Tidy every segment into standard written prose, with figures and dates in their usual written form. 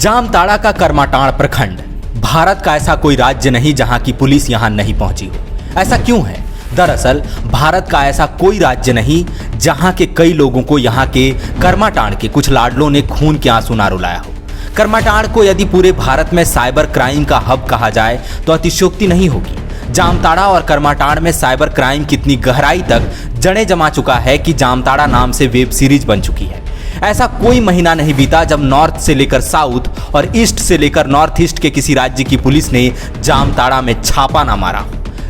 जामताड़ा का करमाटांड़ प्रखंड भारत का ऐसा कोई राज्य नहीं जहां की पुलिस यहां नहीं पहुंची हो। ऐसा क्यों है? दरअसल भारत का ऐसा कोई राज्य नहीं जहां के कई लोगों को यहां के करमाटांड़ के कुछ लाडलों ने खून के आंसू ना रुलाया हो। करमाटांड़ को यदि पूरे भारत में साइबर क्राइम का हब कहा जाए तो अतिशयोक्ति नहीं होगी। जामताड़ा और करमाटांड़ में साइबर क्राइम कितनी गहराई तक जड़ें जमा चुका है कि जामताड़ा नाम से वेब सीरीज बन चुकी है। ऐसा कोई महीना नहीं बीता जब नॉर्थ से लेकर साउथ और ईस्ट से लेकर नॉर्थ ईस्ट के किसी राज्य की पुलिस ने जामताड़ा में छापा ना मारा।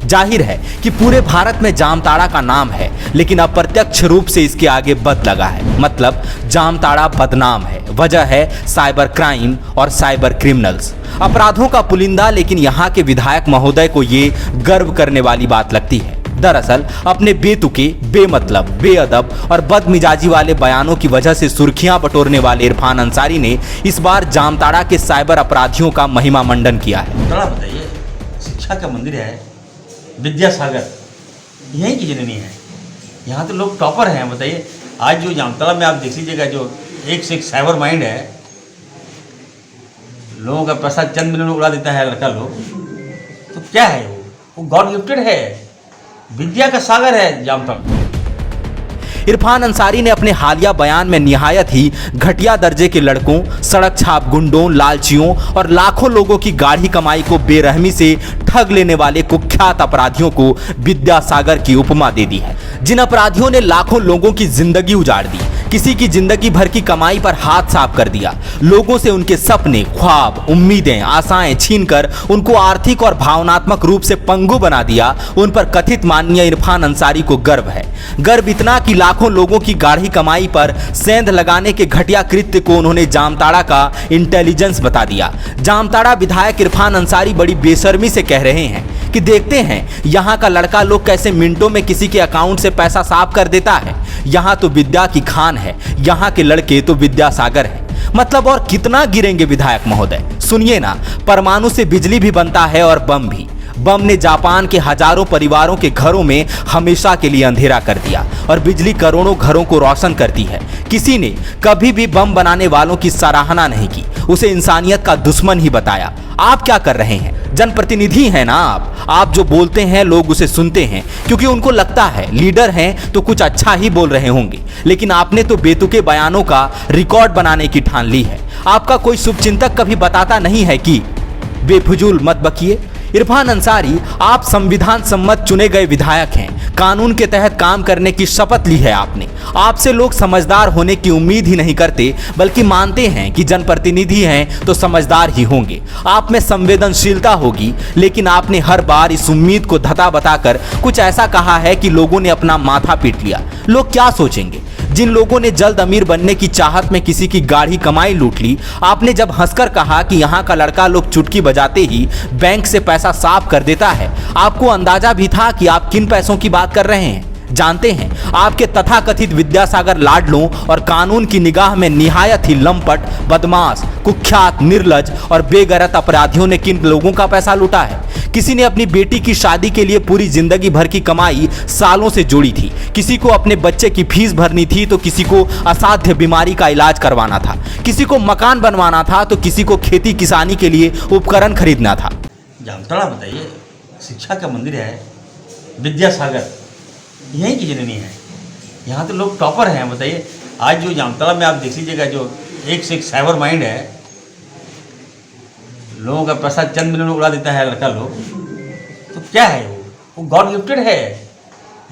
जाहिर है कि पूरे भारत में जामताड़ा का नाम है, लेकिन अप्रत्यक्ष रूप से इसके आगे बद लगा है। मतलब जामताड़ा बदनाम है। वजह है साइबर क्राइम और साइबर क्रिमिनल्स, अपराधों का पुलिंदा। लेकिन यहाँ के विधायक महोदय को ये गर्व करने वाली बात लगती है। दरअसल अपने बेतुके, बेमतलब, बेअदब और बदमिजाजी वाले बयानों की वजह से सुर्खियां बटोरने वाले इरफान अंसारी ने इस बार जामताड़ा के साइबर अपराधियों का महिमा मंडन किया है। बताइए, शिक्षा का मंदिर है, विद्यासागर यहीं की जननी है। यहाँ तो लोग टॉपर हैं। बताइए, आज जो जामताड़ा में आप देख लीजिएगा, जो एक से एक साइबर माइंड है, लोगों का पैसा चंद मिनट में उड़ा देता है लड़का लोग। तो क्या है वो गॉड गिफ्टेड है, विद्या का सागर है जामताड़ा। इरफान अंसारी ने अपने हालिया बयान में निहायत ही घटिया दर्जे के लड़कों, सड़क छाप गुंडों, लालचियों और लाखों लोगों की गाढ़ी कमाई को बेरहमी से ठग लेने वाले कुख्यात अपराधियों को विद्यासागर की उपमा दे दी है। जिन अपराधियों ने लाखों लोगों की जिंदगी उजाड़ दी, किसी की जिंदगी भर की कमाई पर हाथ साफ कर दिया, लोगों से उनके सपने, ख्वाब, उम्मीदें, आशाएं छीनकर उनको आर्थिक और भावनात्मक रूप से पंगु बना दिया, उन पर कथित माननीय इरफान अंसारी को गर्व है। गर्व इतना कि लाखों लोगों की गाढ़ी कमाई पर सेंध लगाने के घटिया कृत्य को उन्होंने जामताड़ा का इंटेलिजेंस बता दिया। जामताड़ा विधायक इरफान अंसारी बड़ी बेशर्मी से कह रहे हैं कि देखते हैं यहाँ का लड़का लोग कैसे मिनटों में किसी के अकाउंट से पैसा साफ कर देता है। यहाँ तो विद्या की खान है, यहाँ के लड़के तो विद्यासागर है। मतलब और कितना गिरेंगे विधायक महोदय? सुनिए ना, परमाणु से बिजली भी बनता है और बम भी। बम ने जापान के हजारों परिवारों के घरों में हमेशा के लिए अंधेरा कर दिया और बिजली करोड़ों घरों को रोशन करती है। किसी ने कभी भी बम बनाने वालों की सराहना नहीं की, उसे इंसानियत का दुश्मन ही बताया। आप क्या कर रहे हैं? जनप्रतिनिधि हैं ना आप जो बोलते हैं लोग उसे सुनते हैं, क्योंकि उनको लगता है लीडर हैं तो कुछ अच्छा ही बोल रहे होंगे। लेकिन आपने तो बेतुके बयानों का रिकॉर्ड बनाने की ठान ली है। आपका कोई शुभचिंतक कभी बताता नहीं है कि बेफिजूल मत बकिए। इरफान अंसारी, आप संविधान सम्मत चुने गए विधायक हैं, कानून के तहत काम करने की शपथ ली है आपने। आपसे लोग समझदार होने की उम्मीद ही नहीं करते, बल्कि मानते हैं कि जनप्रतिनिधि हैं तो समझदार ही होंगे। आप में संवेदनशीलता होगी, लेकिन आपने हर बार इस उम्मीद को धता बताकर कुछ ऐसा कहा है कि लोगों ने अपना माथा पीट लिया। लोग क्या सोचेंगे? जिन लोगों ने जल्द अमीर बनने की चाहत में किसी की गाढ़ी कमाई लूट ली, आपने जब हंसकर कहा कि यहाँ का लड़का लोग चुटकी बजाते ही बैंक से पैसा साफ कर देता है, आपको अंदाजा भी था कि आप किन पैसों की बात कर रहे हैं। जानते हैं आपके तथाकथित विद्यासागर लाडलों और कानून की निगाह में निहायत ही लंपट, बदमाश, कुख्यात, निर्लज और बेगैरत अपराधियों ने किन लोगों का पैसा लूटा है। किसी ने अपनी बेटी की शादी के लिए पूरी जिंदगी भर की कमाई सालों से जोड़ी थी, किसी को अपने बच्चे की फीस भरनी थी तो किसी को असाध्य बीमारी का इलाज करवाना था, किसी को मकान बनवाना था तो किसी को खेती किसानी के लिए उपकरण खरीदना था। जामताड़ा बताइए, शिक्षा का मंदिर है, विद्यासागर यहीं की जननी है। यहाँ तो लोग टॉपर हैं। बताइए, आज जो जामताड़ा में आप देख लीजिएगा, जो एक से एक साइबर माइंड है, लोगों का पैसा चंद मिनट में उड़ा देता है लड़का लोग। तो क्या है वो गॉड गिफ्टेड है,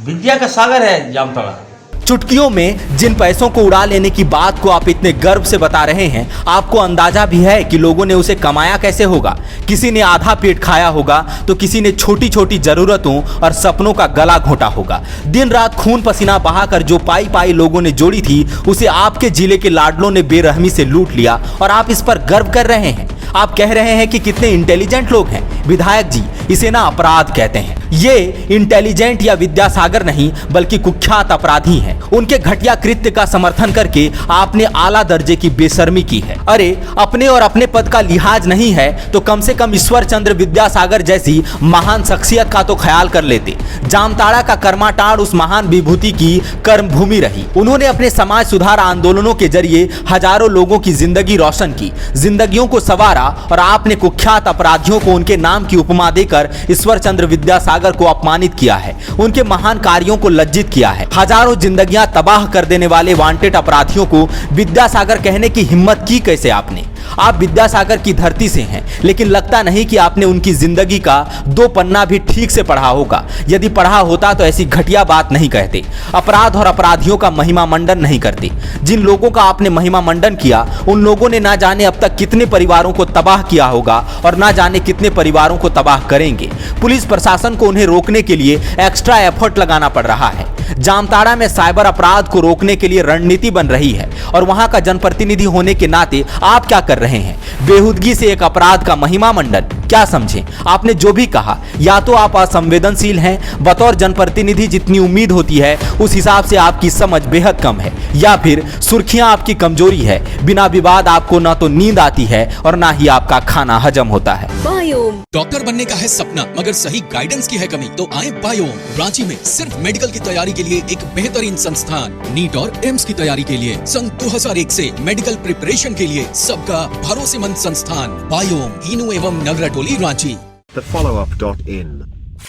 विद्या का सागर है जामताड़ा। चुटकियों में जिन पैसों को उड़ा लेने की बात को आप इतने गर्व से बता रहे हैं, आपको अंदाजा भी है कि लोगों ने उसे कमाया कैसे होगा। किसी ने आधा पेट खाया होगा तो किसी ने छोटी छोटी जरूरतों और सपनों का गला घोंटा होगा। दिन रात खून पसीना बहाकर जो पाई पाई लोगों ने जोड़ी थी, उसे आपके जिले के लाडलों ने बेरहमी से लूट लिया और आप इस पर गर्व कर रहे हैं। आप कह रहे हैं कि कितने इंटेलिजेंट लोग हैं। विधायक जी, इसे ना अपराध कहते हैं। ये इंटेलिजेंट या विद्यासागर नहीं बल्कि कुख्यात अपराधी हैं। उनके घटिया कृत्य का समर्थन करके आपने आला दर्जे की बेशर्मी की है। अरे अपने और अपने पद का लिहाज नहीं है तो कम से कम ईश्वर चंद्र विद्यासागर जैसी महान शख्सियत का तो ख्याल कर लेते। जामताड़ा का कर्माटाड़ उस महान विभूति की कर्म भूमि रही। उन्होंने अपने समाज सुधार आंदोलनों के जरिए हजारों लोगों की जिंदगी रोशन की, जिंदगियों को संवारा, और आपने कुख्यात अपराधियों को उनके नाम की उपमा देकर ईश्वर चंद्र विद्यासागर को अपमानित किया है, उनके महान कार्यों को लज्जित किया है। हजारों जिंदगियां तबाह कर देने वाले वांटेड अपराधियों को विद्यासागर कहने की हिम्मत की कैसे आपने? आप विद्यासागर की धरती से हैं, लेकिन लगता नहीं कि आपने उनकी जिंदगी का 2 पन्ना भी ठीक से पढ़ा होगा। यदि पढ़ा होता तो ऐसी घटिया बात नहीं कहते, अपराध और अपराधियों का महिमा मंडन नहीं करते। जिन लोगों का आपने महिमा मंडन किया उन लोगों ने ना जाने अब तक कितने परिवारों को तबाह किया होगा और ना जाने कितने परिवारों को तबाह करेंगे। पुलिस प्रशासन को उन्हें रोकने के लिए एक्स्ट्रा एफर्ट लगाना पड़ रहा है। जामताड़ा में साइबर अपराध को रोकने के लिए रणनीति बन रही है और वहां का जनप्रतिनिधि होने के नाते आप क्या कर रहे हैं? बेहुदगी से एक अपराध का महिमा मंडन। क्या समझें? आपने जो भी कहा, या तो आप असंवेदनशील हैं, बतौर जनप्रतिनिधि जितनी उम्मीद होती है उस हिसाब से आपकी समझ बेहद कम है, या फिर सुर्खियां आपकी कमजोरी है। बिना विवाद आपको ना तो नींद आती है और ना ही आपका खाना हजम होता है। बायोम डॉक्टर बनने का है सपना मगर सही गाइडेंस की है कमी, तो आए बायोम। रांची में सिर्फ मेडिकल की तैयारी के लिए एक बेहतरीन संस्थान, नीट और एम्स की तैयारी के लिए सन 2001 से मेडिकल प्रिपरेशन के लिए सबका भरोसेमंद संस्थान बायोम, हीनू एवं नगरा टोली, Ranchi. thefollowup.in.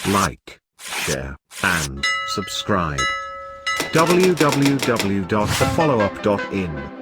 Like, share, and subscribe. www.thefollowup.in